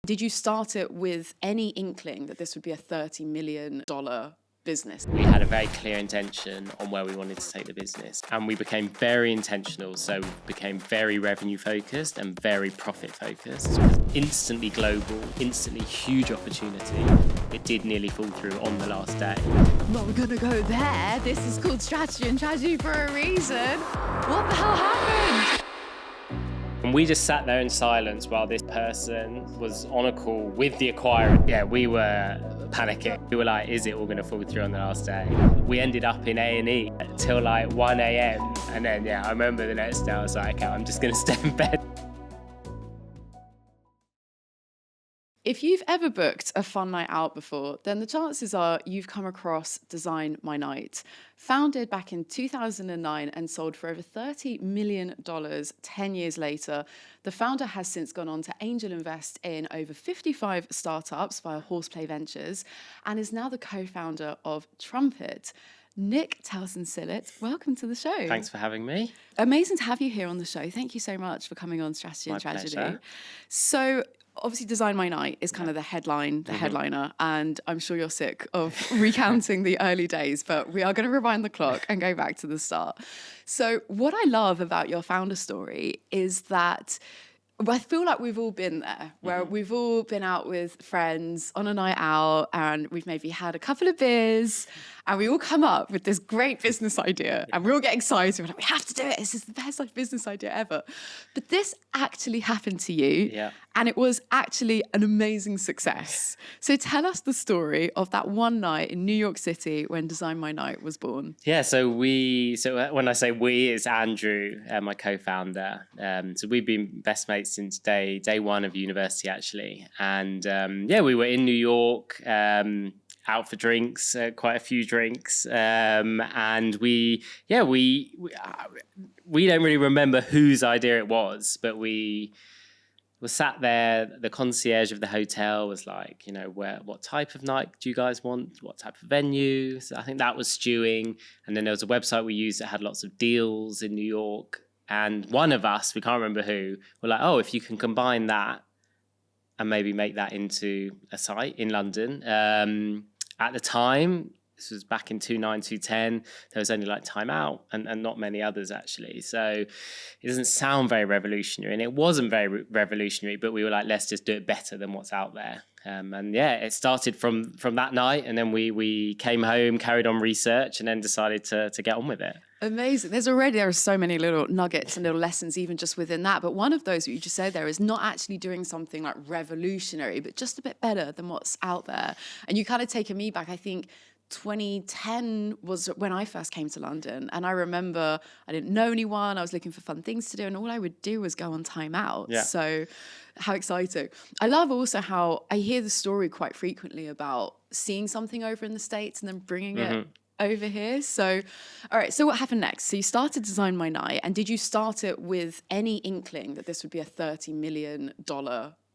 Did you start it with any inkling that this would be a $30 million business? We had a very clear intention on where we wanted to take the business, and we became very intentional. So we became very revenue focused and very profit focused. Instantly global, instantly huge opportunity. It did nearly fall through on the last day. Well, we're gonna go there. This is called strategy and tragedy for a reason. What the hell happened? And we just sat there in silence while this person was on a call with the acquirer. Yeah, we were panicking. We were like, is it all going to fall through on the last day? We ended up in A&E till like 1 a.m. And then, I remember the next day I was like, okay, I'm just going to stay in bed. If you've ever booked a fun night out before, then the chances are you've come across DesignMyNight. Founded back in 2009 and sold for over $30 million 10 years later, the founder has since gone on to angel invest in over 55 startups via Horseplay Ventures and is now the co-founder of Trumpet. Nick Telson-Sillett, welcome to the show. Thanks for having me. Amazing to have you here on the show. Thank you so much for coming on Strategy and Tragedy. Pleasure. So obviously DesignMyNight is kind of the headliner, and I'm sure you're sick of recounting the early days, but we are going to rewind the clock and go back to the start. So what I love about your founder story is that I feel like we've all been there, where we've all been out with friends on a night out and we've maybe had a couple of beers and we all come up with this great business idea and we all get excited. We're like, we have to do it. This is the best business idea ever. But this actually happened to you and it was actually an amazing success. So tell us the story of that one night in New York City when DesignMyNight was born. Yeah, so when I say we, it's Andrew, my co-founder. So we've been best mates since day one of university, actually. And we were in New York, out for drinks, quite a few drinks. And we don't really remember whose idea it was, but we were sat there. The concierge of the hotel was like, what type of night do you guys want? What type of venue? So I think that was stewing. And then there was a website we used that had lots of deals in New York. And one of us, we can't remember who, were like, oh, if you can combine that and maybe make that into a site in London. At the time, this was back in 2009, 2010, there was only like Time Out and not many others actually. So it doesn't sound very revolutionary, and it wasn't very revolutionary, but we were like, let's just do it better than what's out there. It started from that night, and then we came home, carried on research, and then decided to get on with it. Amazing. There are so many little nuggets and little lessons even just within that. But one of those that you just said there is not actually doing something like revolutionary, but just a bit better than what's out there. And you kind of taken me back, I think 2010 was when I first came to London. And I remember I didn't know anyone. I was looking for fun things to do. And all I would do was go on Time Out. Yeah. So how exciting. I love also how I hear the story quite frequently about seeing something over in the States and then bringing it over here. So, all right. So what happened next? So you started DesignMyNight, and did you start it with any inkling that this would be a $30 million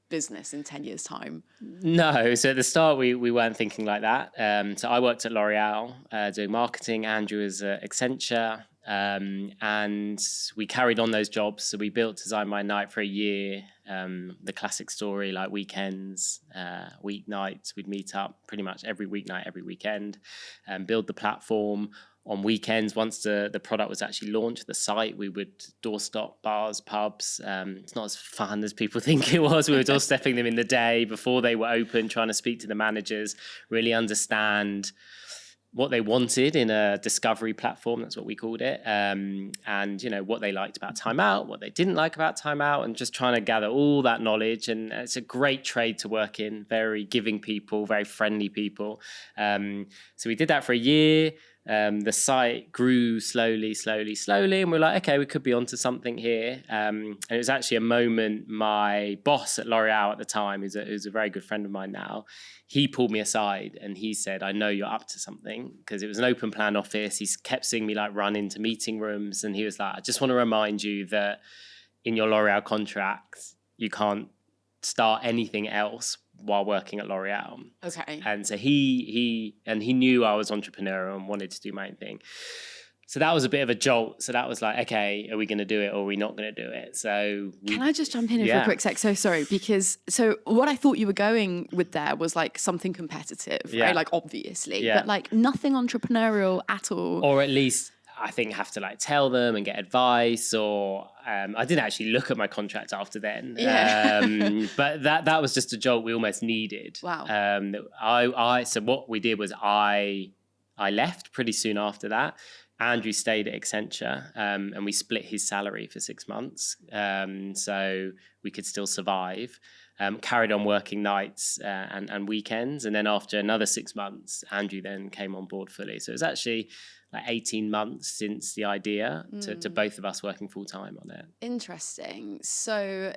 business in 10 years' time? No. So at the start, we weren't thinking like that. So I worked at L'Oreal doing marketing. Andrew was at Accenture. And we carried on those jobs. So we built DesignMyNight for a year. The classic story, like weekends, weeknights, we'd meet up pretty much every weeknight, every weekend, build the platform. On weekends, once the product was actually launched, the site, we would doorstop bars, pubs. It's not as fun as people think it was. We were doorstepping them in the day before they were open, trying to speak to the managers, really understand what they wanted in a discovery platform, that's what we called it, and what they liked about Time Out, what they didn't like about Time Out, and just trying to gather all that knowledge. And it's a great trade to work in, very giving people, very friendly people. So we did that for a year. The site grew slowly, and we're like, okay, we could be onto something here. And it was actually a moment, my boss at L'Oreal at the time, who's a very good friend of mine now, he pulled me aside and he said, I know you're up to something, because it was an open plan office. He kept seeing me like run into meeting rooms, and he was like, I just want to remind you that in your L'Oreal contracts, you can't start anything else while working at L'Oreal. Okay. And so he knew I was entrepreneurial and wanted to do my own thing. So that was a bit of a jolt. So that was like, okay, are we going to do it or are we not going to do it? So can I just jump in here for a quick sec? So sorry, because so what I thought you were going with there was like something competitive, right? Like obviously, but like nothing entrepreneurial at all. Or at least I think have to like tell them and get advice, or I didn't actually look at my contract after then. But that was just a jolt we almost needed. Wow. So what we did was I left pretty soon after that. Andrew stayed at Accenture, and we split his salary for 6 months, so we could still survive. Carried on working nights and weekends, and then after another 6 months, Andrew then came on board fully. So it was actually like 18 months since the idea to both of us working full time on it. Interesting. So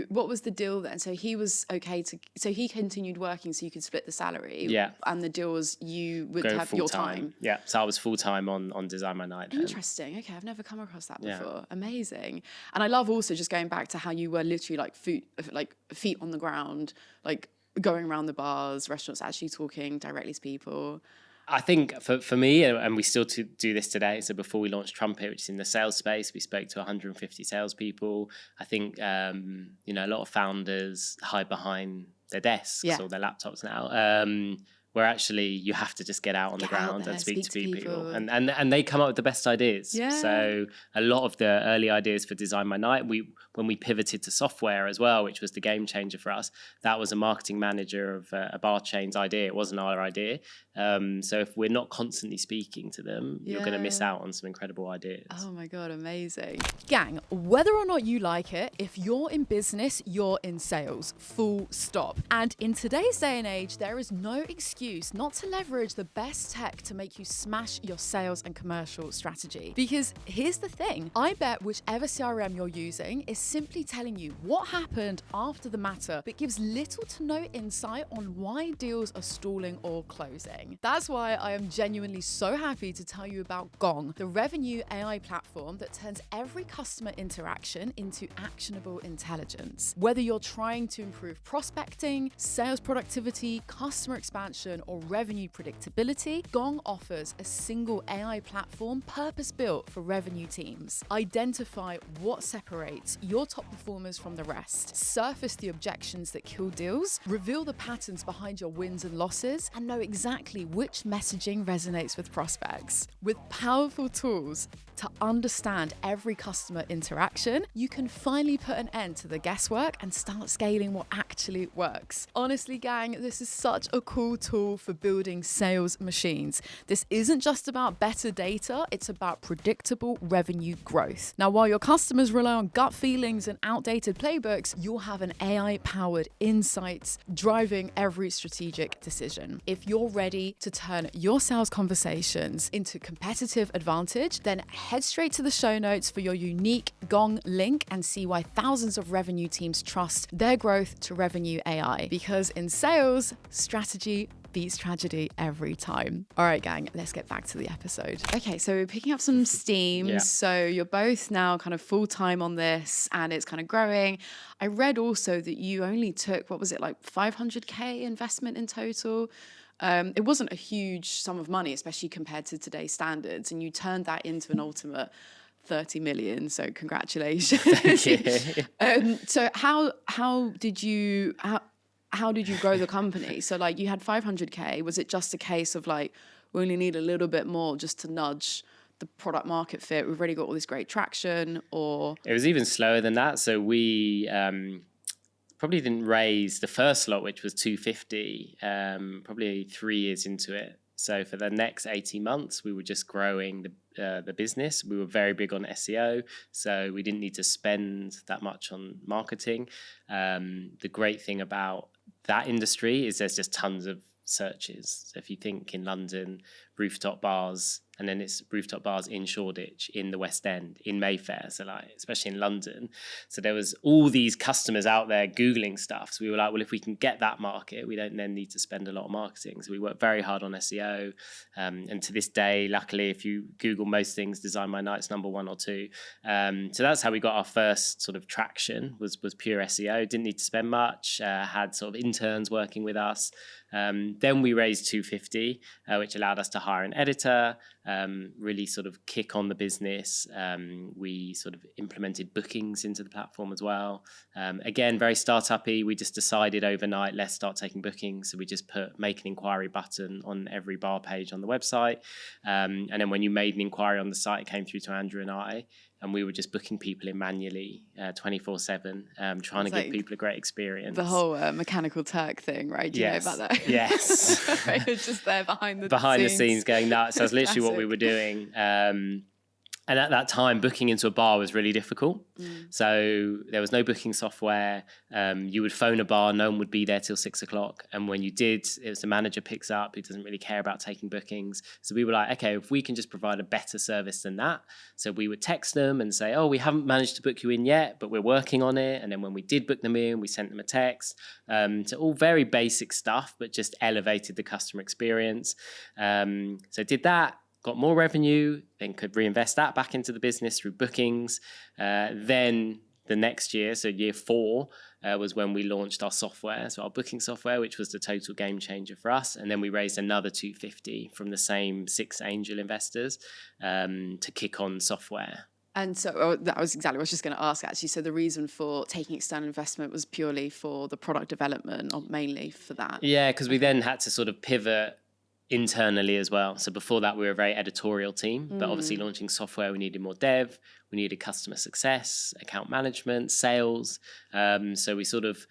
what was the deal then? So he was okay so he continued working so you could split the salary. Yeah. And the deal was you would Go have your time. Yeah. So I was full time on DesignMyNight. Interesting. Okay. I've never come across that before. Yeah. Amazing. And I love also just going back to how you were literally like feet on the ground, like going around the bars, restaurants, actually talking directly to people. I think for me, and we still do this today, so before we launched Trumpet, which is in the sales space, we spoke to 150 salespeople. I think, a lot of founders hide behind their desks or their laptops now, where actually you have to just get out on the ground and speak to people. And they come up with the best ideas. Yeah. So a lot of the early ideas for DesignMyNight, when we pivoted to software as well, which was the game changer for us, that was a marketing manager of a bar chain's idea. It wasn't our idea. So if we're not constantly speaking to them, you're going to miss out on some incredible ideas. Oh my God, amazing. Gang, whether or not you like it, if you're in business, you're in sales, full stop. And in today's day and age, there is no excuse not to leverage the best tech to make you smash your sales and commercial strategy. Because here's the thing, I bet whichever CRM you're using is simply telling you what happened after the matter, but gives little to no insight on why deals are stalling or closing. That's why I am genuinely so happy to tell you about Gong, the revenue AI platform that turns every customer interaction into actionable intelligence. Whether you're trying to improve prospecting, sales productivity, customer expansion, or revenue predictability, Gong offers a single AI platform purpose-built for revenue teams. Identify what separates your top performers from the rest, surface the objections that kill deals, reveal the patterns behind your wins and losses, and know exactly which messaging resonates with prospects. With powerful tools to understand every customer interaction, you can finally put an end to the guesswork and start scaling what actually works. Honestly, gang, this is such a cool tool for building sales machines. This isn't just about better data, it's about predictable revenue growth. Now, while your customers rely on gut feelings and outdated playbooks, you'll have an AI-powered insights driving every strategic decision. If you're ready to turn your sales conversations into competitive advantage, then head straight to the show notes for your unique Gong link and see why thousands of revenue teams trust their growth to revenue AI. Because in sales, strategy beats tragedy every time. All right, gang, let's get back to the episode. Okay, so we're picking up some steam. Yeah. So you're both now kind of full-time on this and it's kind of growing. I read also that you only took, what was it, like 500K investment in total? It wasn't a huge sum of money, especially compared to today's standards, and you turned that into an ultimate 30 million. So congratulations. Thank you. So how did you grow the company? So like you had 500K. Was it just a case of like, we only need a little bit more just to nudge the product market fit? We've already got all this great traction, or? It was even slower than that. So we probably didn't raise the first lot, which was 250, probably 3 years into it. So for the next 18 months, we were just growing the business. We were very big on SEO, so we didn't need to spend that much on marketing. The great thing about that industry is there's just tons of searches. So if you think in London, rooftop bars, and then it's rooftop bars in Shoreditch, in the West End, in Mayfair, so like especially in London. So there was all these customers out there Googling stuff. So we were like, well, if we can get that market, we don't then need to spend a lot of marketing. So we worked very hard on SEO. And to this day, luckily, if you Google most things, DesignMyNight's number 1 or 2. So that's how we got our first sort of traction, was pure SEO. Didn't need to spend much, had sort of interns working with us. Then we raised 250, which allowed us to hire an editor. really sort of kick on the business. We sort of implemented bookings into the platform as well. Again, very startup-y. We just decided overnight, let's start taking bookings. So we just put make an inquiry button on every bar page on the website. And then when you made an inquiry on the site, it came through to Andrew and I. And we were just booking people in manually 24/7, trying to give people a great experience. The whole Mechanical Turk thing, right? Do you know about that? Yes. Right, it's just there behind the scenes going nuts. That's literally what we were doing. And at that time, booking into a bar was really difficult. So there was no booking software. You would phone a bar, no one would be there till 6 o'clock. And when you did, it was the manager picks up, who doesn't really care about taking bookings. So we were like, okay, if we can just provide a better service than that. So we would text them and say, oh, we haven't managed to book you in yet, but we're working on it. And then when we did book them in, we sent them a text. So all very basic stuff, but just elevated the customer experience. So did that. Got more revenue, then could reinvest that back into the business through bookings. Then the next year, so year 4, was when we launched our software, so our booking software, which was the total game changer for us. And then we raised another 250 from the same 6 angel investors to kick on software. And so that was exactly what I was just going to ask, actually. So the reason for taking external investment was purely for the product development, or mainly for that? Yeah, because we then had to sort of pivot internally as well. So before that, we were a very editorial team, but obviously launching software, we needed more dev, we needed customer success, account management, sales. So we sort of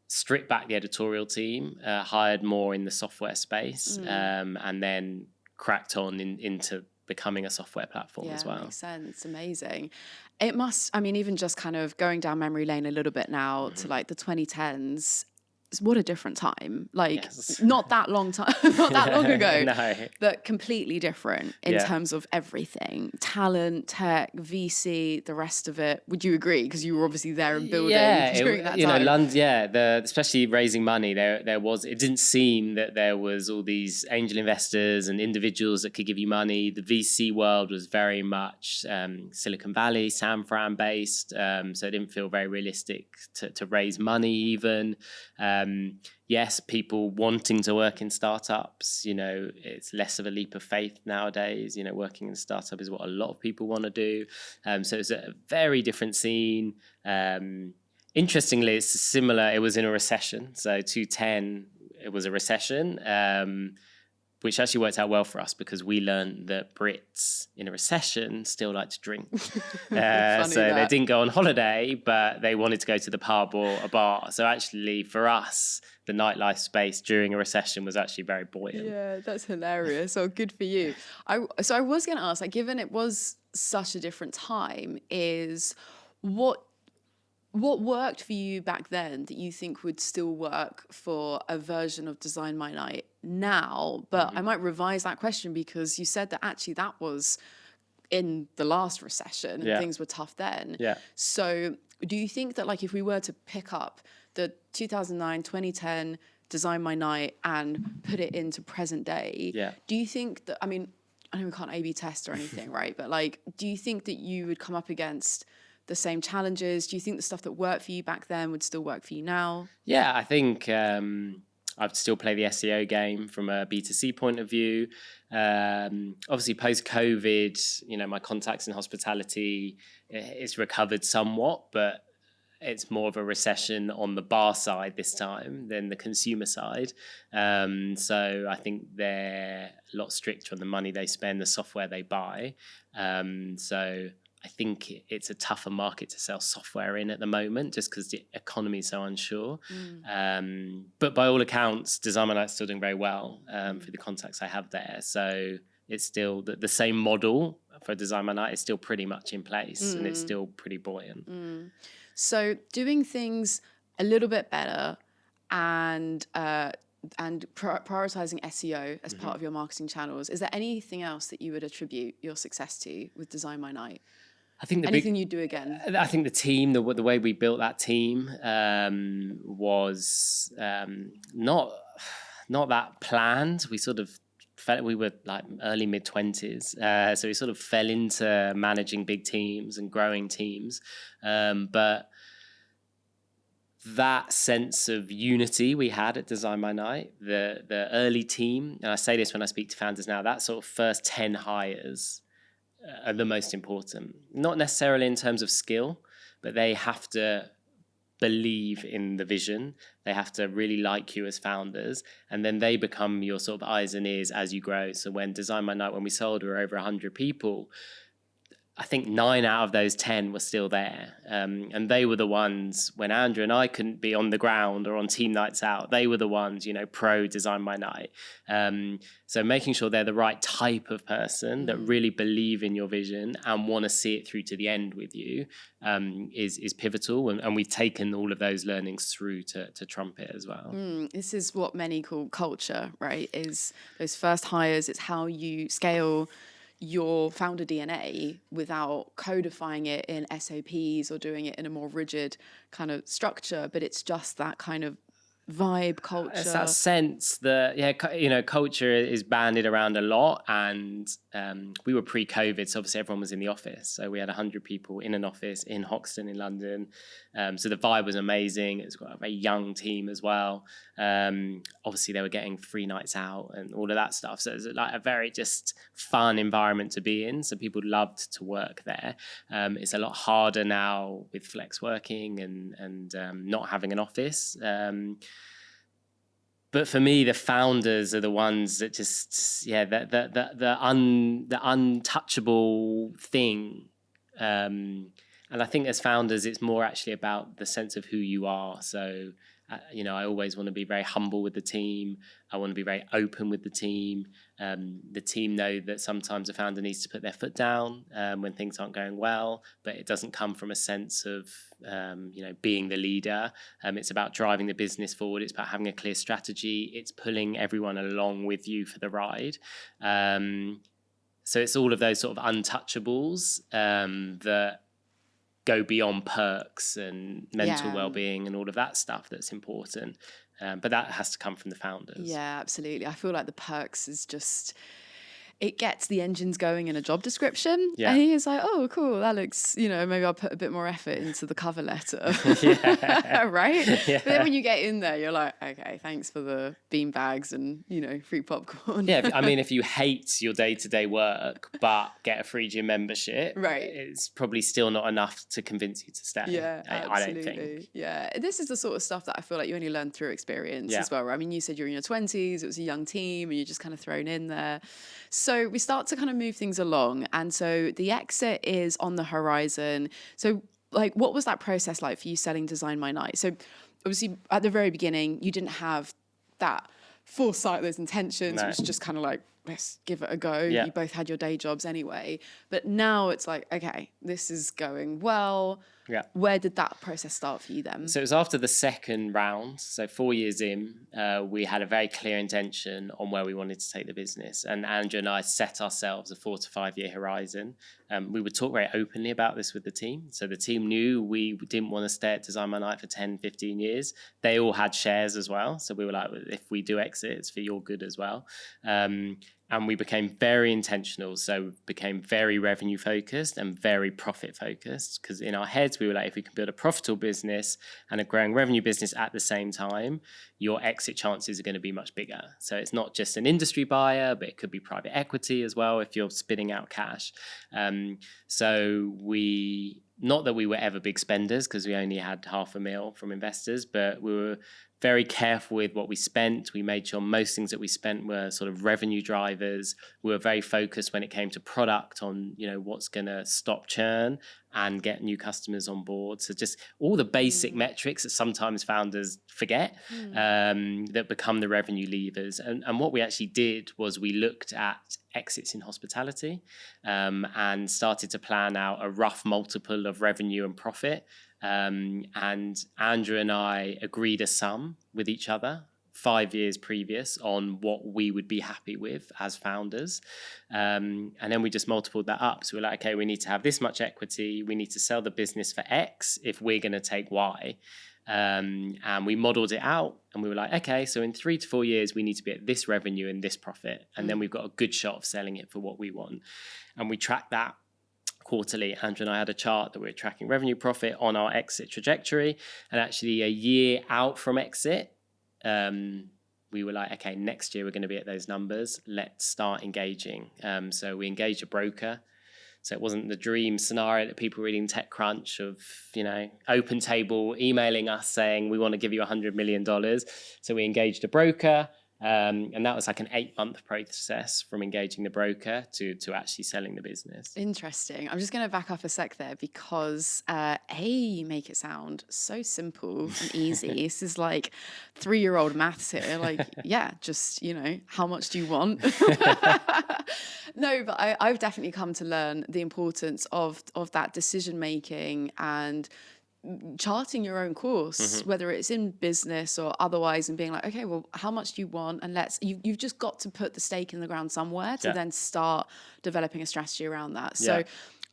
stripped back the editorial team, hired more in the software space, and then cracked on into becoming a software platform as well. Makes sense. Amazing. It must, I mean, even just kind of going down memory lane a little bit now to like the 2010s, what a different time. Like, not that long time, not that long ago, No. but completely different in terms of everything. Talent, tech, VC, the rest of it. Would you agree? Because you were obviously there and building during that time. London, especially raising money, there was, it didn't seem that there was all these angel investors and individuals that could give you money. The VC world was very much Silicon Valley, San Fran based. So it didn't feel very realistic to raise money even. Yes, people wanting to work in startups, it's less of a leap of faith nowadays. Working in a startup is what a lot of people want to do. So it's a very different scene. Interestingly, it's similar. It was in a recession. So 2010, it was a recession, which actually worked out well for us because we learned that Brits in a recession still like to drink. They didn't go on holiday, but they wanted to go to the pub or a bar. So actually for us, the nightlife space during a recession was actually very buoyant. Yeah, that's hilarious. Oh, good for you. I was going to ask, like, given it was such a different time, is what worked for you back then that you think would still work for a version of DesignMyNight now? But I might revise that question, because you said that actually that was in the last recession and things were tough then. Yeah. So do you think that, like, if we were to pick up the 2009, 2010 DesignMyNight and put it into present day, do you think that, I mean, I know we can't A/B test or anything, right? But like, do you think that you would come up against the same challenges? Do you think the stuff that worked for you back then would still work for you now? Yeah, I think I'd still play the SEO game from a B2C point of view. Obviously, post-COVID, my contacts in hospitality, it's recovered somewhat, but it's more of a recession on the bar side this time than the consumer side. So I think they're a lot stricter on the money they spend, the software they buy. So I think it's a tougher market to sell software in at the moment, just because the economy is so unsure. But by all accounts, DesignMyNight's still doing very well for the contacts I have there. So it's still the same model for DesignMyNight is still pretty much in place, and it's still pretty buoyant. So doing things a little bit better and prioritizing SEO as part of your marketing channels, is there anything else that you would attribute your success to with DesignMyNight? I think anything you'd do again? I think the team, the way we built that team was not that planned. We sort of we were like early mid-20s, so we sort of fell into managing big teams and growing teams. But that sense of unity we had at Design My Night, the early team, and I say this when I speak to founders now, that sort of first 10 hires are the most important. Not necessarily in terms of skill, but they have to believe in the vision. They have to really like you as founders, and then they become your sort of eyes and ears as you grow. So when Design My Night, when we sold, we were over 100 people. I think 9 out of those 10 were still there. And they were the ones when Andrew and I couldn't be on the ground or on team nights out, they were the ones, pro Design My Night. So making sure they're the right type of person that really believe in your vision and want to see it through to the end with you is pivotal. And we've taken all of those learnings through to Trumpet as well. This is what many call culture, right? Is those first hires, it's how you scale your founder DNA without codifying it in SOPs or doing it in a more rigid kind of structure, but it's just that kind of vibe, culture. It's that sense that, culture is bandied around a lot. And we were pre-COVID, so obviously everyone was in the office. So we had 100 people in an office in Hoxton in London. So the vibe was amazing. It's got a very young team as well. Obviously they were getting free nights out and all of that stuff. So it's like a very just fun environment to be in. So people loved to work there. It's a lot harder now with flex working and not having an office. But for me, the founders are the ones that just, the untouchable thing. And I think as founders, it's more actually about the sense of who you are. So, I always want to be very humble with the team. I want to be very open with the team. The team know that sometimes a founder needs to put their foot down when things aren't going well, but it doesn't come from a sense of, being the leader. It's about driving the business forward. It's about having a clear strategy. It's pulling everyone along with you for the ride. So it's all of those sort of untouchables that go beyond perks and mental well-being and all of that stuff that's important. But that has to come from the founders. Yeah, absolutely. I feel like the perks is just, it gets the engines going in a job description. Yeah. And he's like, oh, cool, that looks, maybe I'll put a bit more effort into the cover letter. Right? Yeah. But then when you get in there, you're like, okay, thanks for the bean bags and, free popcorn. Yeah, if you hate your day-to-day work but get a free gym membership, right, it's probably still not enough to convince you to stay. Yeah, I don't think. Yeah, this is the sort of stuff that I feel like you only learn through experience as well. Right? I mean, you said you're in your 20s, it was a young team, and you're just kind of thrown in there. So we start to kind of move things along. And so the exit is on the horizon. So what was that process like for you selling Design My Night? So obviously at the very beginning, you didn't have that foresight, those intentions. No. It was just kind of like, let's give it a go. Yeah. You both had your day jobs anyway. But now it's like, okay, this is going well. Yeah. Where did that process start for you then? So it was after the second round. So 4 years in, we had a very clear intention on where we wanted to take the business. And Andrew and I set ourselves a 4 to 5 year horizon. We would talk very openly about this with the team. So the team knew we didn't want to stay at Design My Night for 10, 15 years. They all had shares as well. So we were like, if we do exit, it's for your good as well. And we became very intentional. So became very revenue focused and very profit focused. Because in our heads, we were like, if we can build a profitable business and a growing revenue business at the same time, your exit chances are going to be much bigger. So it's not just an industry buyer, but it could be private equity as well if you're spitting out cash. So not that we were ever big spenders because we only had $500,000 from investors, but we were very careful with what we spent. We made sure most things that we spent were sort of revenue drivers. We were very focused when it came to product on, what's going to stop churn and get new customers on board. So just all the basic metrics that sometimes founders forget that become the revenue levers. And what we actually did was we looked at exits in hospitality and started to plan out a rough multiple of revenue and profit. And Andrew and I agreed a sum with each other 5 years previous on what we would be happy with as founders. And then we just multiplied that up. So we're like, okay, we need to have this much equity. We need to sell the business for X if we're going to take Y. And we modeled it out and we were like, okay, so in 3 to 4 years, we need to be at this revenue and this profit. And then we've got a good shot of selling it for what we want. And we tracked that quarterly, Andrew and I had a chart that we were tracking revenue, profit on our exit trajectory. And actually a year out from exit, we were like, okay, next year we're going to be at those numbers. Let's start engaging. So we engaged a broker. So it wasn't the dream scenario that people reading TechCrunch of, Open Table emailing us saying, we want to give you $100 million. So we engaged a broker. And that was like an 8-month process from engaging the broker to actually selling the business. Interesting. I'm just going to back up a sec there because you make it sound so simple and easy. This is like 3-year-old maths here. Like, just, how much do you want? No, but I've definitely come to learn the importance of that decision making and charting your own course, whether it's in business or otherwise, and being like, okay, well, how much do you want? And you've just got to put the stake in the ground somewhere to then start developing a strategy around that. So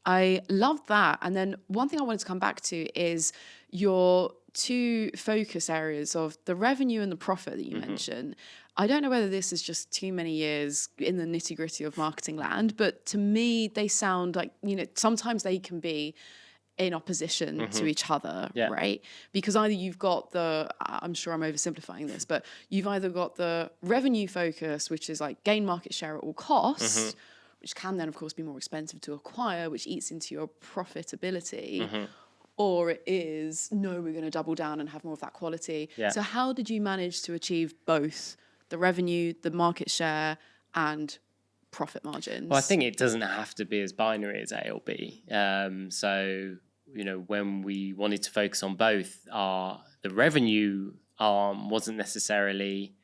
I love that. And then one thing I wanted to come back to is your 2 focus areas of the revenue and the profit that you mentioned. I don't know whether this is just too many years in the nitty gritty of marketing land, but to me, they sound like, sometimes they can be in opposition to each other, right? Because either you've got I'm sure I'm oversimplifying this, but you've either got the revenue focus, which is like gain market share at all costs, which can then of course be more expensive to acquire, which eats into your profitability, or it is, no, we're going to double down and have more of that quality. So how did you manage to achieve both the revenue, the market share, and profit margins? Well, I think it doesn't have to be as binary as A or B. So, when we wanted to focus on both, the revenue arm wasn't necessarily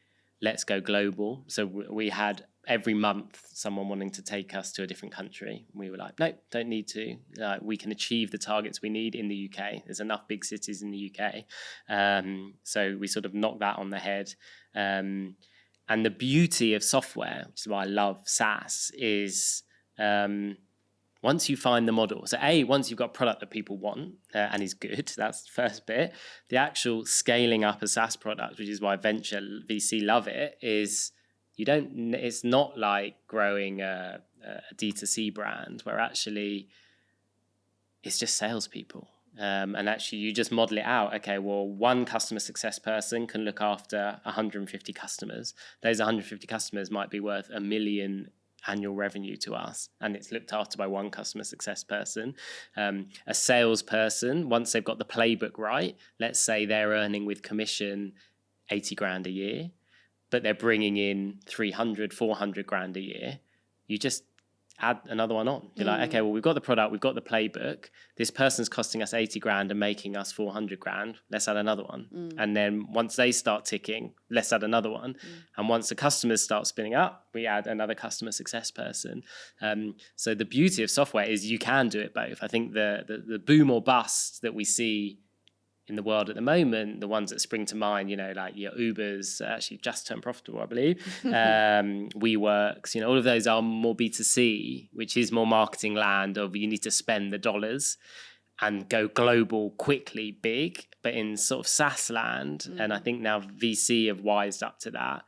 let's go global. So we had every month someone wanting to take us to a different country. We were like, no, don't need to. We can achieve the targets we need in the UK. There's enough big cities in the UK. So we sort of knocked that on the head. And the beauty of software, which is why I love SaaS, is once you find the model. So once you've got a product that people want and is good, that's the first bit. The actual scaling up a SaaS product, which is why venture VC love it, is it's not like growing a D2C brand where actually it's just salespeople. And actually you just model it out. Okay, well, one customer success person can look after 150 customers. Those 150 customers might be worth $1 million annual revenue to us, and it's looked after by one customer success person. A salesperson, once they've got the playbook right, let's say they're earning with commission 80 grand a year, but they're bringing in 300, 400 grand a year. You just add another one on. You're like, okay, well, we've got the product, we've got the playbook. This person's costing us 80 grand and making us 400 grand. Let's add another one. And then once they start ticking, let's add another one. And once the customers start spinning up, we add another customer success person. So the beauty of software is you can do it both. I think the boom or bust that we see in the world at the moment, the ones that spring to mind, like your Ubers actually just turned profitable, I believe. WeWorks, all of those are more B2C, which is more marketing land of you need to spend the dollars and go global quickly, big. But in sort of SaaS land, and I think now VC have wised up to that,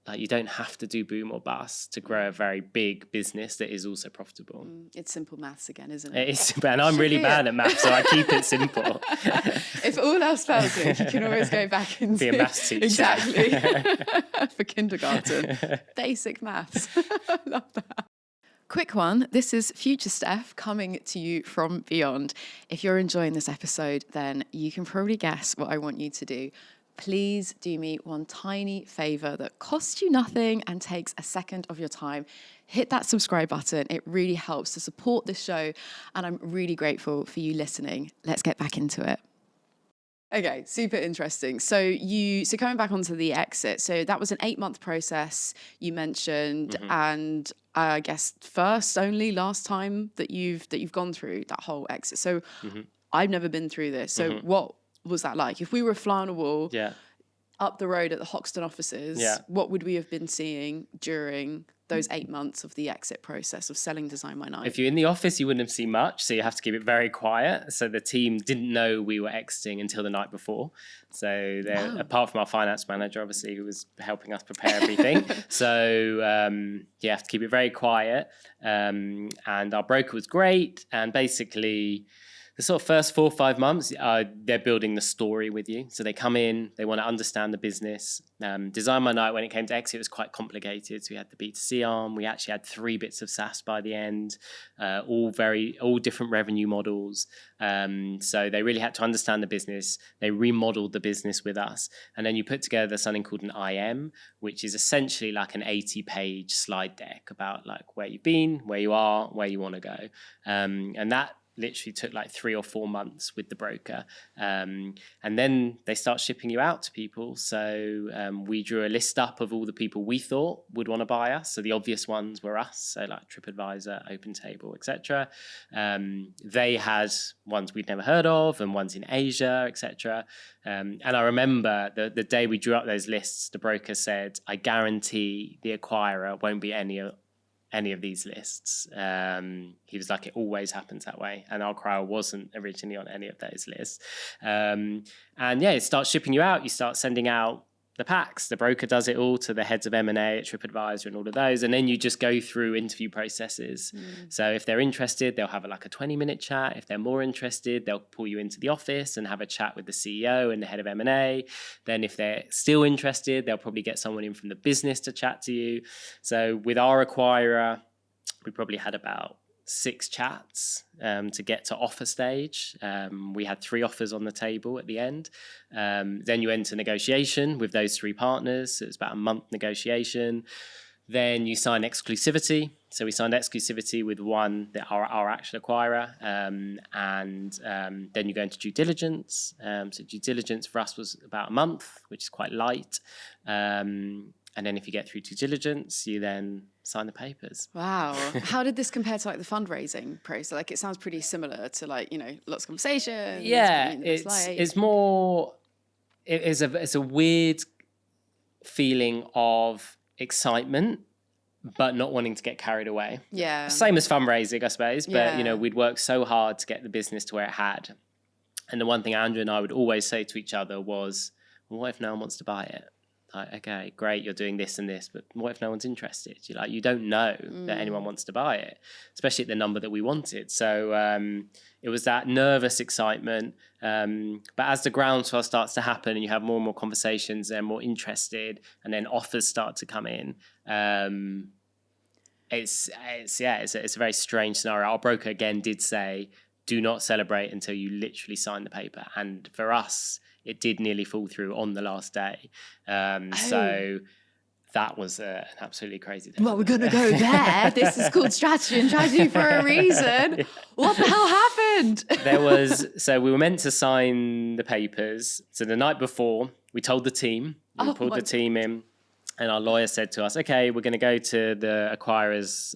like you don't have to do boom or bust to grow a very big business that is also profitable. It's simple maths again, isn't it? It is simple, and I'm really bad at maths, so I keep it simple. If all else fails, you can always go back into be a maths teacher. Exactly. For kindergarten. Basic maths. I love that. Quick one. This is future Steph coming to you from beyond. If you're enjoying this episode, then you can probably guess what I want you to do. Please do me one tiny favor that costs you nothing and takes a second of your time. Hit that subscribe button. It really helps to support this show, and I'm really grateful for you listening. Let's get back into it. Okay, super interesting. So coming back onto the exit, so that was an 8-month process you mentioned, and I guess last time that you've gone through that whole exit. So I've never been through this. So what was that like? If we were a fly on a wall, up the road at the Hoxton offices, what would we have been seeing during those 8 months of the exit process of selling DesignMyNight? If you're in the office, you wouldn't have seen much, so you have to keep it very quiet. So the team didn't know we were exiting until the night before. So apart from our finance manager, obviously, who was helping us prepare everything. So you have to keep it very quiet. And our broker was great. And basically, the sort of first 4 or 5 months, they're building the story with you. So they come in, they want to understand the business. DesignMyNight, when it came to exit, was quite complicated. So we had the B2C arm. We actually had 3 bits of SaaS by the end, all different revenue models. So they really had to understand the business. They remodeled the business with us. And then you put together something called an IM, which is essentially like an 80-page slide deck about like where you've been, where you are, where you want to go. And that literally took like 3 or 4 months with the broker. And then they start shipping you out to people. So we drew a list up of all the people we thought would want to buy us. So the obvious ones were us, so like TripAdvisor, OpenTable, etc. They had ones we'd never heard of and ones in Asia, etc. And I remember the day we drew up those lists, the broker said, I guarantee the acquirer won't be any of these lists. He was like, it always happens that way. And our crowd wasn't originally on any of those lists. And it starts shipping you out. You start sending out the packs. The broker does it all to the heads of M&A at TripAdvisor and all of those. And then you just go through interview processes. So if they're interested, they'll have like a 20-minute chat. If they're more interested, they'll pull you into the office and have a chat with the CEO and the head of M&A. Then if they're still interested, they'll probably get someone in from the business to chat to you. So with our acquirer, we probably had about 6 chats to get to offer stage. We had 3 offers on the table at the end. Then you enter negotiation with those 3 partners. So it's about a month negotiation. Then you sign exclusivity. So we signed exclusivity with one, our actual acquirer. And then you go into due diligence. So due diligence for us was about a month, which is quite light. And then if you get through due diligence, you then sign the papers. Wow. How did this compare to like the fundraising process? Like it sounds pretty similar to like, lots of conversations. Yeah, it's more, it's a weird feeling of excitement, but not wanting to get carried away. Yeah. Same as fundraising, I suppose. But, we'd worked so hard to get the business to where it had. And the one thing Andrew and I would always say to each other was, well, what if no one wants to buy it? Like, okay, great, you're doing this and this, but what if no one's interested? You don't know that anyone wants to buy it, especially at the number that we wanted. So it was that nervous excitement. But as the groundswell starts to happen and you have more and more conversations, they're more interested, and then offers start to come in. It's a very strange scenario. Our broker again did say, do not celebrate until you literally sign the paper. And for us, it did nearly fall through on the last day. So that was an absolutely crazy day. Well, we're going to go there. This is called strategy and tragedy for a reason. What the hell happened? So we were meant to sign the papers. So the night before, we told the team, we pulled the team in, and our lawyer said to us, okay, we're going to go to the acquirer's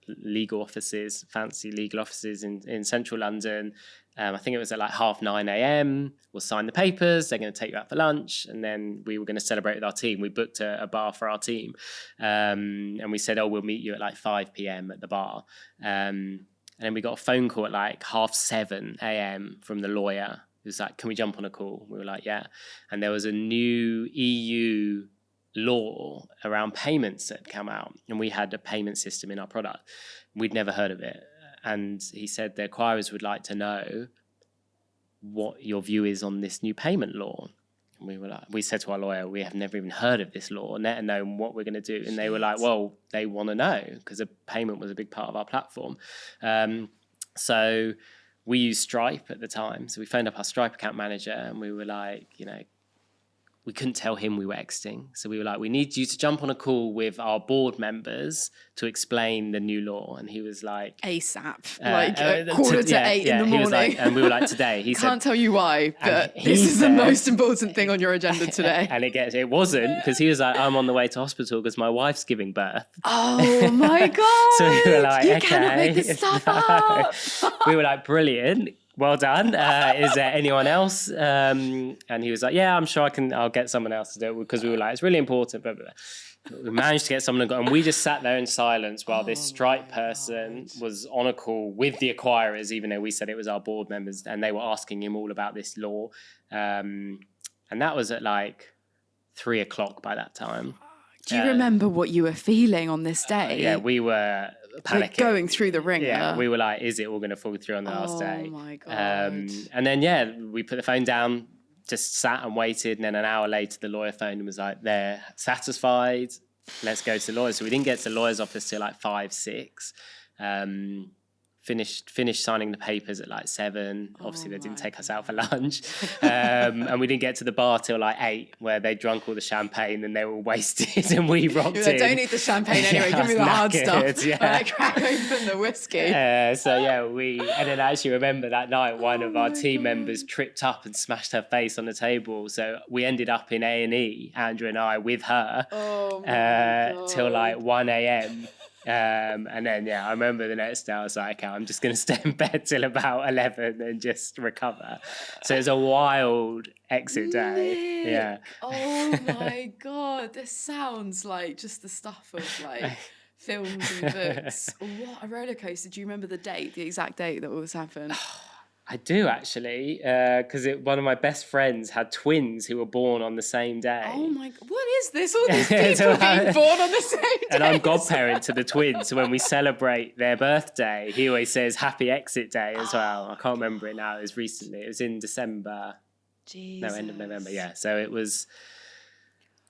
legal offices, fancy legal offices in central London. I think it was at like 9:30 a.m. We'll sign the papers. They're going to take you out for lunch. And then we were going to celebrate with our team. We booked a bar for our team. And we said, we'll meet you at like 5 p.m. at the bar. And then we got a phone call at like 7:30 a.m. from the lawyer. He was like, can we jump on a call? We were like, yeah. And there was a new EU law around payments that had come out. And we had a payment system in our product. We'd never heard of it. And he said the acquirers would like to know what your view is on this new payment law. And we said to our lawyer, we have never even heard of this law, never known what we're going to do. And they were like, well, they want to know because a payment was a big part of our platform. So we used Stripe at the time. So we phoned up our Stripe account manager and we were like, we couldn't tell him we were exiting. So we were like, we need you to jump on a call with our board members to explain the new law. And he was like... ASAP, like 7:45 in the morning. He was like, and we were like, today. He Can't tell you why, but this is the most important thing on your agenda today. And it wasn't, because he was like, I'm on the way to hospital because my wife's giving birth. Oh my God. So we were like, you cannot make this stuff up. We were like, brilliant. well done. Is there anyone else? And he was like, yeah, I'm sure I'll get someone else to do it, because we were like, it's really important. Blah, blah, blah. We managed to get someone to go, and we just sat there in silence while this Stripe person was on a call with the acquirers, even though we said it was our board members, and they were asking him all about this law. And that was at like 3:00 by that time. Do you remember what you were feeling on this day? Yeah, we were panicking. Like going through the ringer. Yeah, we were like, is it all going to fall through on the last day? Oh my God. And then, we put the phone down, just sat and waited. And then an hour later, the lawyer phoned and was like, they're satisfied. Let's go to the lawyers. So we didn't get to the lawyer's office till like 5, 6. Finished signing the papers at like 7. Obviously, they didn't take us out for lunch. And we didn't get to the bar till like 8, where they drunk all the champagne and they were wasted, and we rocked in. Don't need the champagne anyway. Yeah, Give me the hard knackered, stuff. yeah. Like, crack open the whiskey. And then I actually remember that night, one of our team members tripped up and smashed her face on the table. So we ended up in A&E, Andrew and I, with her, till like 1 a.m. And then, I remember the next day I was like, okay, I'm just going to stay in bed till about 11 and just recover. So it was a wild exit day. Nick. Yeah. Oh my God. This sounds like just the stuff of like films and books. What a roller coaster. Do you remember the exact date that all this happened? I do, actually, because one of my best friends had twins who were born on the same day. Oh my God, what is this? All these people being born on the same day. And I'm godparent to the twins, so when we celebrate their birthday, he always says happy exit day as well. I can't remember it now. It was recently. It was in December. Jesus. No, end of November, yeah. So it was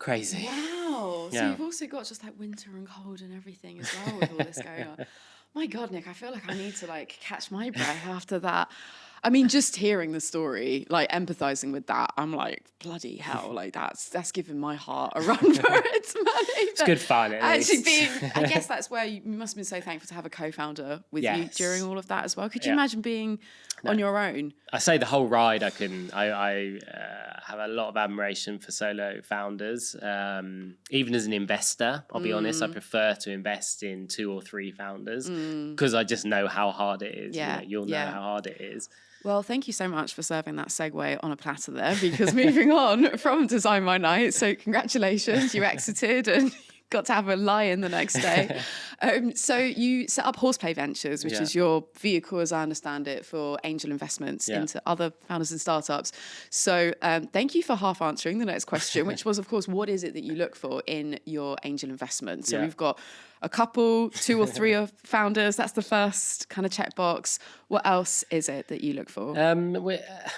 crazy. Wow. So Yeah. you've also got just like winter and cold and everything as well with all this going on. My God, Nick, I feel like I need to like catch my breath after that. I mean, just hearing the story, like empathizing with that, I'm like, bloody hell, like that's giving my heart a run for its money. It's good fun. Actually I guess that's where you must have been so thankful to have a co-founder with you during all of that as well. Could you imagine being on your own? I say the whole ride, I have a lot of admiration for solo founders. Even as an investor, I'll be honest, I prefer to invest in 2 or 3 founders because I just know how hard it is. Yeah. You'll know how hard it is. Well, thank you so much for serving that segue on a platter there, because moving on from DesignMyNight, so congratulations, you exited and got to have a lie-in the next day. So you set up Horseplay Ventures, which is your vehicle, as I understand it, for angel investments into other founders and startups. So thank you for half answering the next question, which was, of course, what is it that you look for in your angel investment? So we've got a couple, 2 or 3 of founders. That's the first kind of checkbox. What else is it that you look for?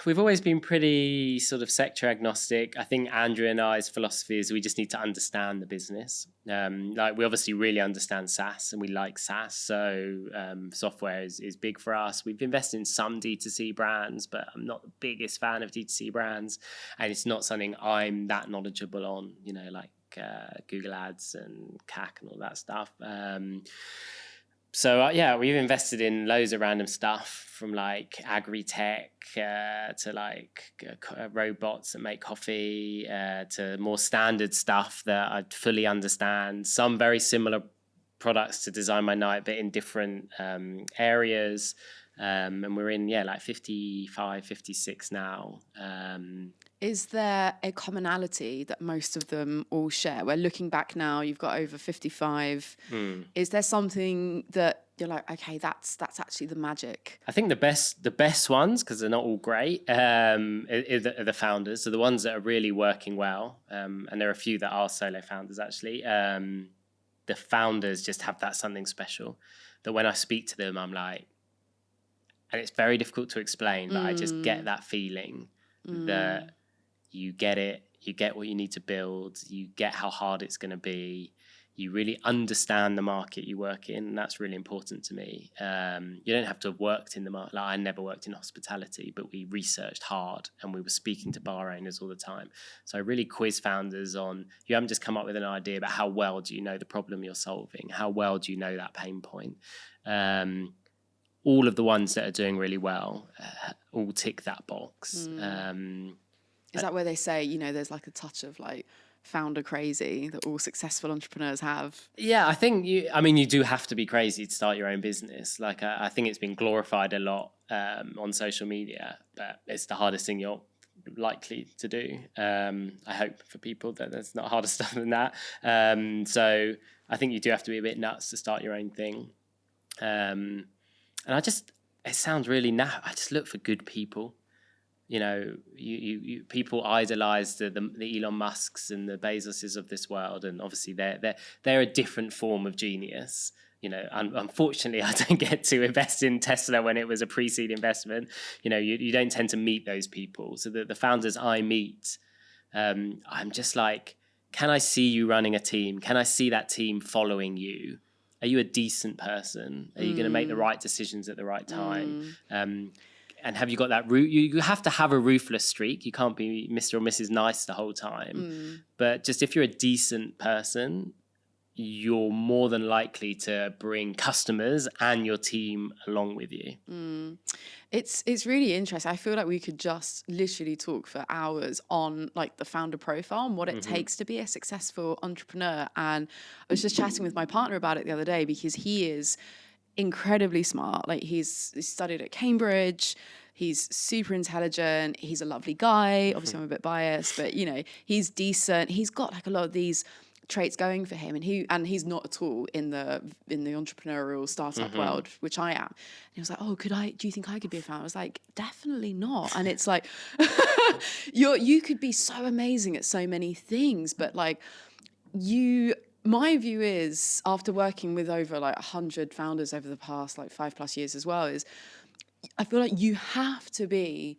We've always been pretty sort of sector agnostic. I think Andrew and I's philosophy is we just need to understand the business. Like we obviously really understand SaaS and we like SaaS. So software is big for us. We've invested in some D2C brands, but I'm not the biggest fan of D2C brands. And it's not something I'm that knowledgeable on, like Google Ads and CAC and all that stuff. We've invested in loads of random stuff, from like agri-tech to like robots that make coffee to more standard stuff that I fully understand. Some very similar products to DesignMyNight, but in different areas. And we're in, like 55, 56 now. Is there a commonality that most of them all share? We're looking back now, you've got over 55. Is there something that you're like, okay, that's actually the magic? I think the best ones, because they're not all great, are the founders. So the ones that are really working well, and there are a few that are solo founders actually. The founders just have that something special that when I speak to them, I'm like, and it's very difficult to explain, but I just get that feeling that you get it, you get what you need to build, you get how hard it's going to be, you really understand the market you work in, and that's really important to me. You don't have to have worked in the market. Like I never worked in hospitality, but we researched hard and we were speaking to bar owners all the time. So I really quiz founders on, you haven't just come up with an idea, but how well do you know the problem you're solving? How well do you know that pain point? All of the ones that are doing really well all tick that box. Is that where they say, there's like a touch of like founder crazy that all successful entrepreneurs have? Yeah, I think you do have to be crazy to start your own business. Like, I think it's been glorified a lot on social media, but it's the hardest thing you're likely to do. I hope for people that there's not harder stuff than that. So I think you do have to be a bit nuts to start your own thing. And it sounds really naff. I just look for good people. You know, you people idolize the Elon Musks and the Bezoses of this world, and obviously they're a different form of genius. You know, unfortunately, I don't get to invest in Tesla when it was a pre-seed investment. You know, you don't tend to meet those people. So the founders I meet, I'm just like, can I see you running a team? Can I see that team following you? Are you a decent person? Are you going to make the right decisions at the right time? And have you got that you have to have a ruthless streak. You can't be Mr. or Mrs. Nice the whole time. But just if you're a decent person, you're more than likely to bring customers and your team along with you. It's really interesting. I feel like we could just literally talk for hours on like the founder profile and what it takes to be a successful entrepreneur. And I was just chatting with my partner about it the other day because he is incredibly smart. Like he studied at Cambridge. He's super intelligent. He's a lovely guy. Obviously, I'm a bit biased, but you know, he's decent. He's got like a lot of these traits going for him, and he's not at all in the entrepreneurial startup world, which I am. And he was like, "Oh, do you think I could be a founder?" I was like, "Definitely not." And it's like, you could be so amazing at so many things, but like my view is, after working with over like 100 founders over the past like 5+ years as well, is I feel like you have to be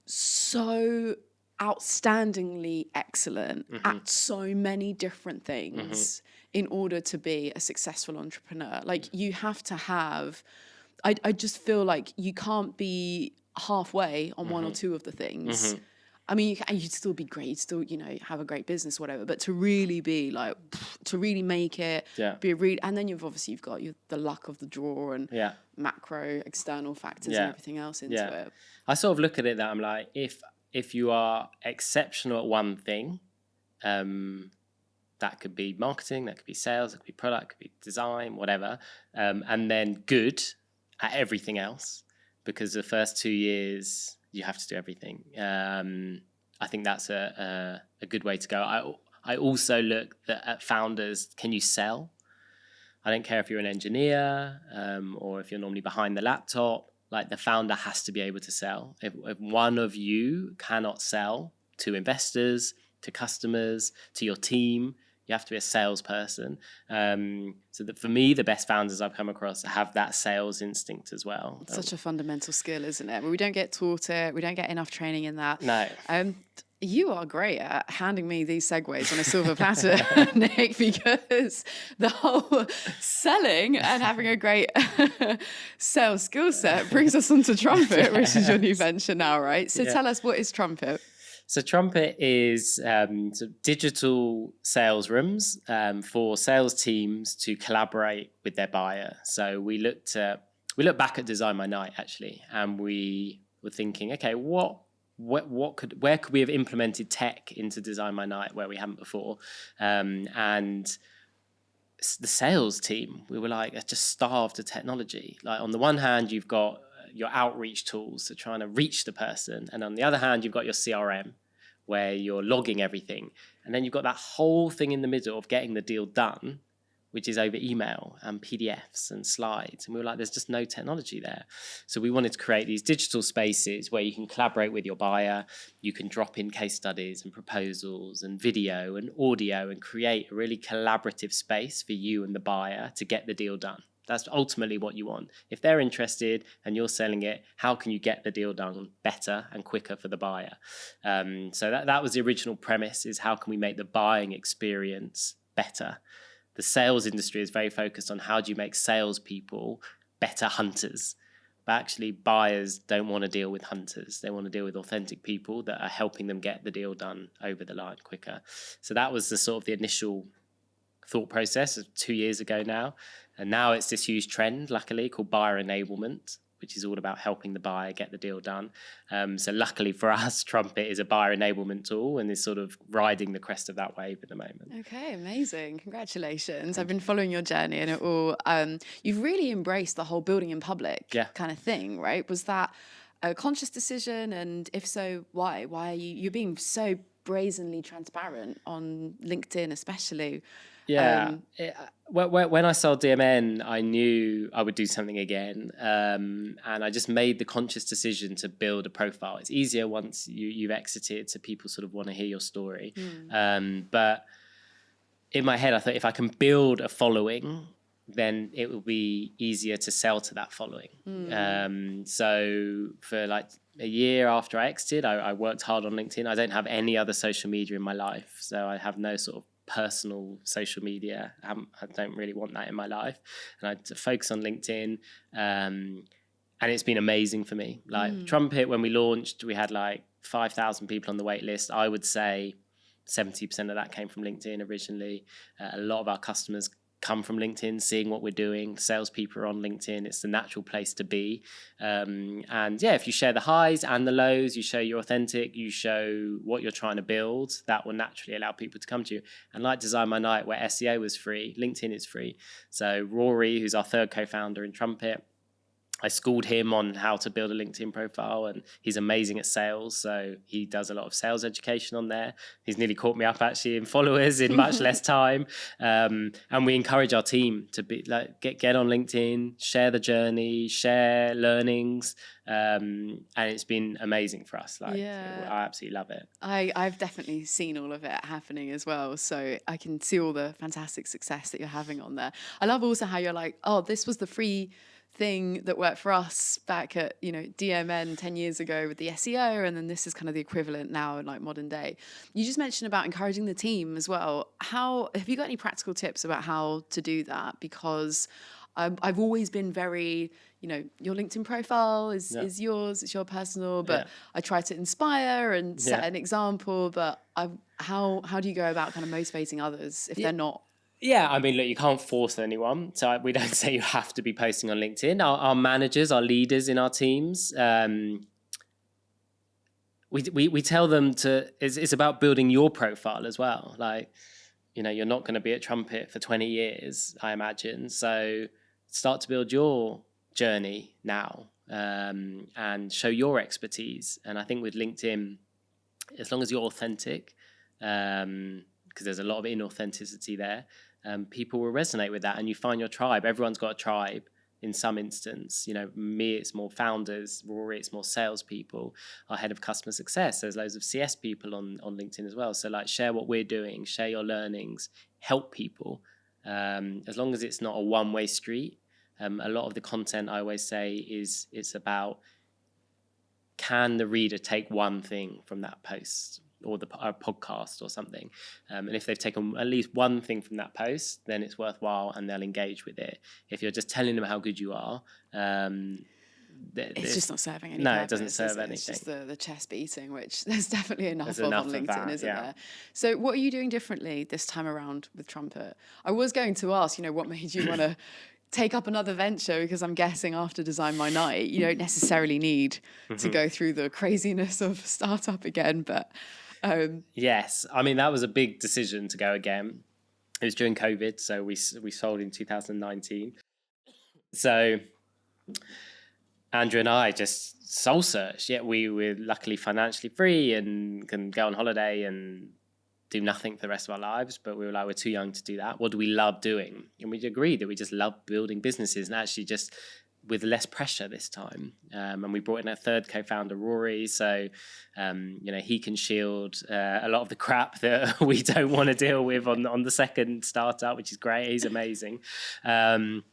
so outstandingly excellent at so many different things in order to be a successful entrepreneur. Like you have to have, I just feel like you can't be halfway on one or two of the things. I mean, you'd still be great, you'd still, you know, have a great business, whatever, but to really be like, to really make it, and then you've got the luck of the draw and macro external factors and everything else into it. I sort of look at it that I'm like, if you are exceptional at one thing, that could be marketing, that could be sales, that could be product, could be design, whatever, and then good at everything else, because the first 2 years you have to do everything. I think that's a good way to go. I also look at founders. Can you sell? I don't care if you're an engineer or if you're normally behind the laptop. Like the founder has to be able to sell. If one of you cannot sell to investors, to customers, to your team, you have to be a salesperson. So that for me, the best founders I've come across have that sales instinct as well. It's such a fundamental skill, isn't it? We don't get taught it. We don't get enough training in that. No. You are great at handing me these segues on a silver platter, Nick, because the whole selling and having a great sales skill set brings us onto Trumpet, which is your new venture now, right? So tell us, what is Trumpet? So Trumpet is digital sales rooms for sales teams to collaborate with their buyer. So we look back at DesignMyNight actually, and we were thinking, okay, where could we have implemented tech into DesignMyNight where we haven't before? And the sales team, we were like, it's just starved of technology. Like on the one hand, you've got your outreach tools, so trying to reach the person. And on the other hand, you've got your CRM where you're logging everything. And then you've got that whole thing in the middle of getting the deal done, which is over email and PDFs and slides. And we were like, there's just no technology there. So we wanted to create these digital spaces where you can collaborate with your buyer. You can drop in case studies and proposals and video and audio and create a really collaborative space for you and the buyer to get the deal done. That's ultimately what you want. If they're interested and you're selling it, how can you get the deal done better and quicker for the buyer? So that was the original premise, is how can we make the buying experience better? The sales industry is very focused on how do you make salespeople better hunters. But actually buyers don't want to deal with hunters. They want to deal with authentic people that are helping them get the deal done over the line quicker. So that was the sort of the initial thought process of 2 years ago now. And now it's this huge trend, luckily, called buyer enablement. which is all about helping the buyer get the deal done. So luckily for us, Trumpet is a buyer enablement tool and is sort of riding the crest of that wave at the moment. Okay, amazing. Congratulations. I've been following your journey and it all, you've really embraced the whole building in public kind of thing, right? Was that a conscious decision? And if so, why? Why are you're being so brazenly transparent on LinkedIn especially? Yeah. When I sold DMN, I knew I would do something again. And I just made the conscious decision to build a profile. It's easier once you've exited, so people sort of want to hear your story. But in my head, I thought if I can build a following, then it will be easier to sell to that following. So for like a year after I exited, I worked hard on LinkedIn. I don't have any other social media in my life. So I have no sort of personal social media. I don't really want that in my life. And I focus on LinkedIn. And it's been amazing for me. Like Trumpet, when we launched, we had like 5,000 people on the wait list. I would say 70% of that came from LinkedIn originally. A lot of our customers come from LinkedIn, seeing what we're doing. Salespeople are on LinkedIn. It's the natural place to be. And yeah, if you share the highs and the lows, you show you're authentic, you show what you're trying to build, that will naturally allow people to come to you. And like DesignMyNight, where SEO was free, LinkedIn is free. So Rory, who's our third co-founder in Trumpet, I schooled him on how to build a LinkedIn profile, and he's amazing at sales. So he does a lot of sales education on there. He's nearly caught me up actually in followers in much less time. And we encourage our team to be like, get on LinkedIn, share the journey, share learnings. And it's been amazing for us. Like, I absolutely love it. I've definitely seen all of it happening as well. So I can see all the fantastic success that you're having on there. I love also how you're like, oh, this was the free thing that worked for us back at, DMN 10 years ago with the SEO, and then this is kind of the equivalent now in like modern day. You just mentioned about encouraging the team as well. How have you got any practical tips about how to do that? Because I've always been very, your LinkedIn profile is yours, it's your personal, but I try to inspire and set an example. But how do you go about kind of motivating others if they're not? Yeah, I mean, look, you can't force anyone. So we don't say you have to be posting on LinkedIn. Our managers, our leaders in our teams, we tell them it's about building your profile as well. Like, you're not going to be at Trumpet for 20 years, I imagine. So start to build your journey now and show your expertise. And I think with LinkedIn, as long as you're authentic, because there's a lot of inauthenticity there, people will resonate with that, and you find your tribe. Everyone's got a tribe in some instance. Me, it's more founders. Rory, it's more salespeople. Our head of customer success, there's loads of CS people on LinkedIn as well. So like, share what we're doing, share your learnings, help people. As long as it's not a one-way street. A lot of the content, I always say, it's about, can the reader take one thing from that post or a podcast or something, and if they've taken at least one thing from that post, then it's worthwhile and they'll engage with it. If you're just telling them how good you are, it's just not serving any no purpose, it doesn't serve anything. It's just the chest beating, which there's definitely enough on LinkedIn, that, isn't there? So what are you doing differently this time around with Trumpet? I was going to ask, what made you want to take up another venture, because I'm guessing after DesignMyNight, you don't necessarily need to go through the craziness of startup again, but yes, I mean, that was a big decision to go again. It was during COVID, so we sold in 2019. So Andrew and I just soul searched. Yet we were luckily financially free and can go on holiday and do nothing for the rest of our lives. But we were like, we're too young to do that. What do we love doing? And we agreed that we just love building businesses, and actually just with less pressure this time. And we brought in a third co-founder, Rory. So, he can shield a lot of the crap that we don't want to deal with on the second startup, which is great. He's amazing. There's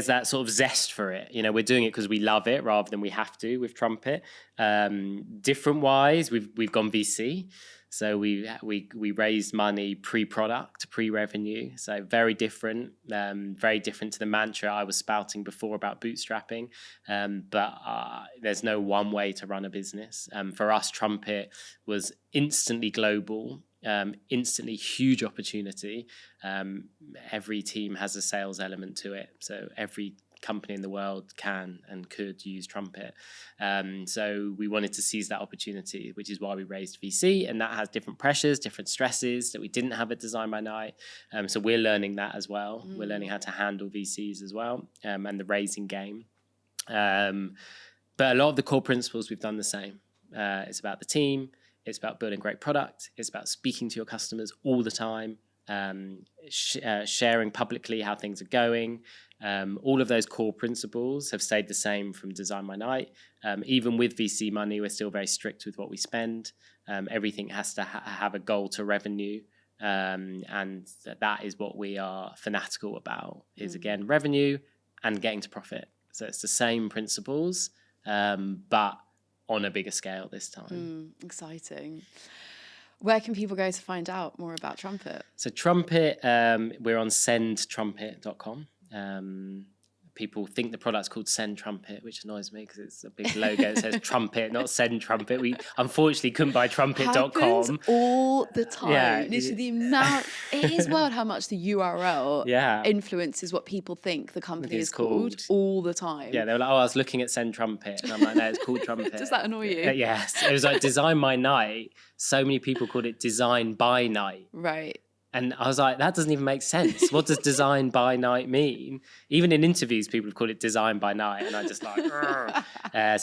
that sort of zest for it. We're doing it because we love it rather than we have to with Trumpet. Different wise, we've gone VC. So we raised money pre-product, pre-revenue. So very different to the mantra I was spouting before about bootstrapping. But there's no one way to run a business. For us, Trumpet was instantly global, instantly huge opportunity. Every team has a sales element to it. So every company in the world can and could use Trumpet. So we wanted to seize that opportunity, which is why we raised VC, and that has different pressures, different stresses that we didn't have at Design by Night. So we're learning that as well. We're learning how to handle VCs as well, and the raising game. But a lot of the core principles, we've done the same. It's about the team. It's about building great product. It's about speaking to your customers all the time, sharing publicly how things are going. All of those core principles have stayed the same from Design by Night. Even with VC money, we're still very strict with what we spend. Everything has to have a goal to revenue. And that is what we are fanatical about, is again, revenue and getting to profit. So it's the same principles, but on a bigger scale this time. Exciting. Where can people go to find out more about Trumpet? So Trumpet, we're on sendtrumpet.com. People think the product's called Send Trumpet, which annoys me because it's a big logo that says Trumpet, not Send Trumpet. We unfortunately couldn't buy trumpet.com. Happens all the time. Yeah. Literally the amount, it is wild how much the URL influences what people think the company is called all the time. Yeah, they were like, oh, I was looking at Send Trumpet. And I'm like, no, it's called Trumpet. Does that annoy you? Yes. It was like Design My Night. So many people called it Design by Night. Right. And I was like, that doesn't even make sense. What does Design by Night mean? Even in interviews, people have called it Design by Night. And I just like, so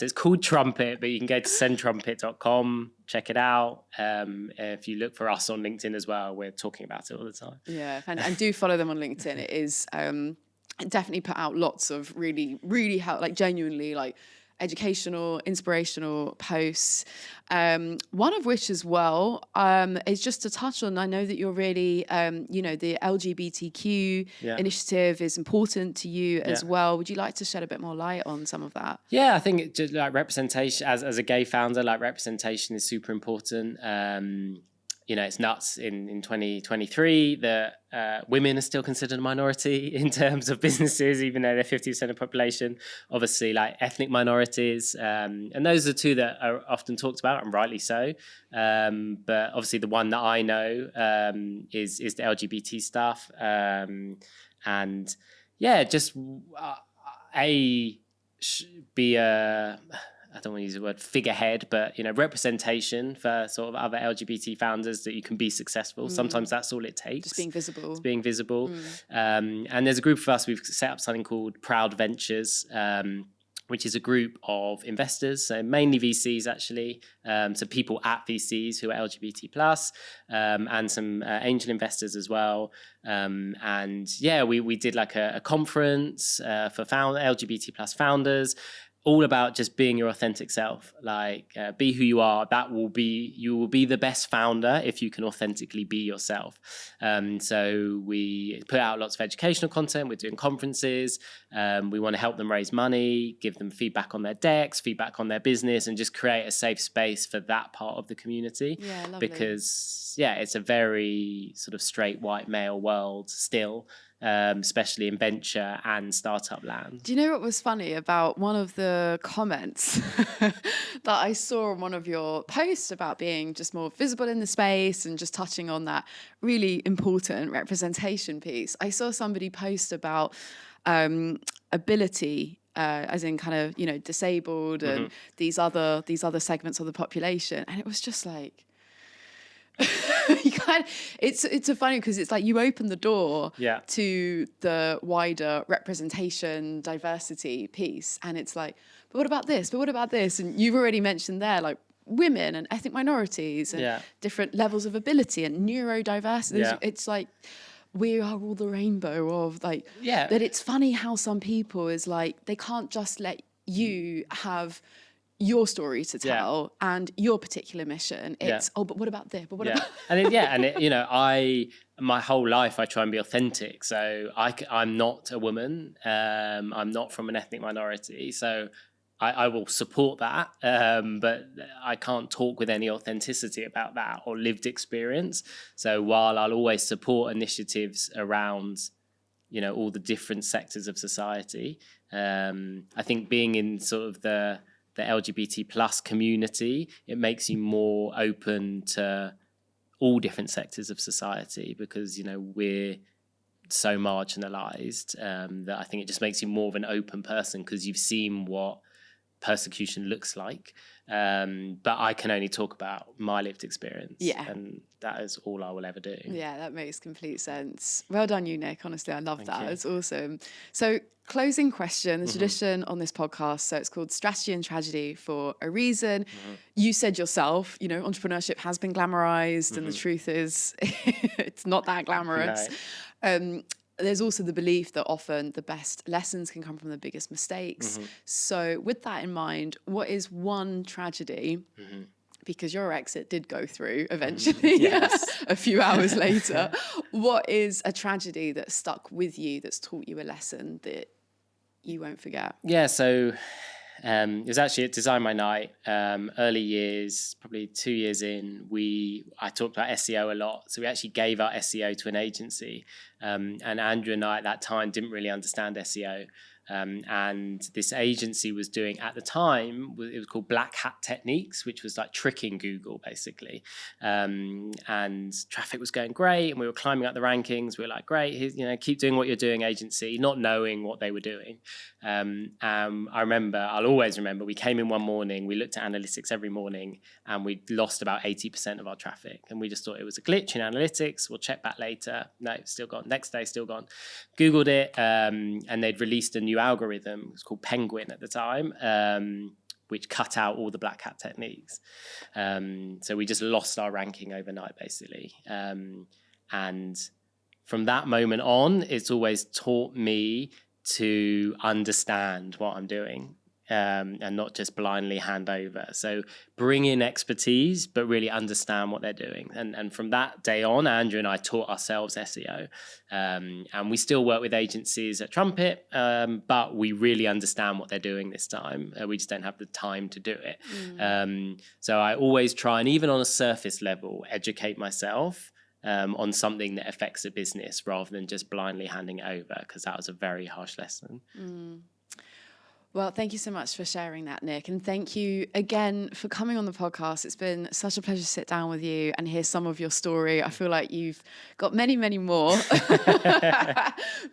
it's called Trumpet, but you can go to sendtrumpet.com, check it out. If you look for us on LinkedIn as well, we're talking about it all the time. Yeah, and do follow them on LinkedIn. It is definitely put out lots of really, really genuinely educational, inspirational posts. One of which as well is just to touch on, I know that you're really, the LGBTQ initiative is important to you as well. Would you like to shed a bit more light on some of that? Yeah, I think just representation, as a gay founder, representation is super important. It's nuts in 2023 that women are still considered a minority in terms of businesses, even though they're 50% of the population. Obviously, ethnic minorities, and those are two that are often talked about, and rightly so. But obviously, the one that I know is the LGBT stuff, and just be a, I don't want to use the word figurehead, but representation for sort of other LGBT founders that you can be successful. Sometimes that's all it takes. Just being visible. It's being visible. And there's a group of us, we've set up something called Proud Ventures, which is a group of investors, so mainly VCs actually, so people at VCs who are LGBT+, and some angel investors as well. We did a conference for LGBT+ founders, all about just being your authentic self, be who you are. You will be the best founder if you can authentically be yourself. So we put out lots of educational content. We're doing conferences. We want to help them raise money, give them feedback on their decks, feedback on their business, and just create a safe space for that part of the community. Yeah, lovely. Because it's a very sort of straight white male world still. Especially in venture and startup land. Do you know what was funny about one of the comments that I saw on one of your posts about being just more visible in the space and just touching on that really important representation piece? I saw somebody post about ability, as in kind of, disabled and these other segments of the population. And it was just like, it's a funny because it's you open the door to the wider representation, diversity piece, and it's but what about this? But what about this? And you've already mentioned there women and ethnic minorities and different levels of ability and neurodiversity. Yeah. It's we are all the rainbow of that. It's funny how some people is they can't just let you have your story to tell and your particular mission. It's but what about this? But what about my whole life I try and be authentic. So I'm not a woman. I'm not from an ethnic minority. So I will support that, but I can't talk with any authenticity about that or lived experience. So while I'll always support initiatives around all the different sectors of society, I think being in sort of the LGBT plus community, it makes you more open to all different sectors of society because, we're so marginalized that I think it just makes you more of an open person because you've seen what persecution looks like. But I can only talk about my lived experience. Yeah. And that is all I will ever do. Yeah, that makes complete sense. Well done, you, Nick. Honestly, I love that. you. It's awesome. So, closing question, the tradition on this podcast. So, it's called Strategy and Tragedy for a reason. You said yourself, you know, entrepreneurship has been glamorized, and the truth is, it's not that glamorous. No. There's also the belief that often the best lessons can come from the biggest mistakes. So, with that in mind, what is one tragedy? Because your exit did go through eventually, Yes. a few hours later. What is a tragedy that stuck with you, that's taught you a lesson that you won't forget? Yeah, so it was actually at DesignMyNight, early years, probably 2 years in, I talked about SEO a lot. So we actually gave our SEO to an agency. And Andrew and I at that time didn't really understand SEO. And this agency was doing, at the time, it was called Black Hat Techniques, which was like tricking Google, basically. And traffic was going great, and we were climbing up the rankings. We were like, great, keep doing what you're doing, agency, not knowing what they were doing. I'll always remember, we came in one morning, we looked at analytics every morning, and we lost about 80% of our traffic. And we just thought it was a glitch in analytics. We'll check back later. No, still gone. Next day, still gone. Googled it, and they'd released a new algorithm. It was called Penguin at the time, which cut out all the black hat techniques. So we just lost our ranking overnight, basically. And from that moment on, it's always taught me to understand what I'm doing. And not just blindly hand over. So bring in expertise, but really understand what they're doing. And from that day on, Andrew and I taught ourselves SEO. And we still work with agencies at Trumpet, but we really understand what they're doing this time. We just don't have the time to do it. So I always try, and even on a surface level, educate myself on something that affects a business rather than just blindly handing it over, because that was a very harsh lesson. Well, thank you so much for sharing that, Nick. And thank you again for coming on the podcast. It's been such a pleasure to sit down with you and hear some of your story. I feel like you've got many, many more,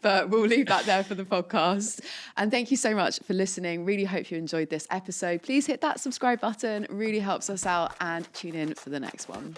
but we'll leave that there for the podcast. And thank you so much for listening. Really hope you enjoyed this episode. Please hit that subscribe button. It really helps us out, and tune in for the next one.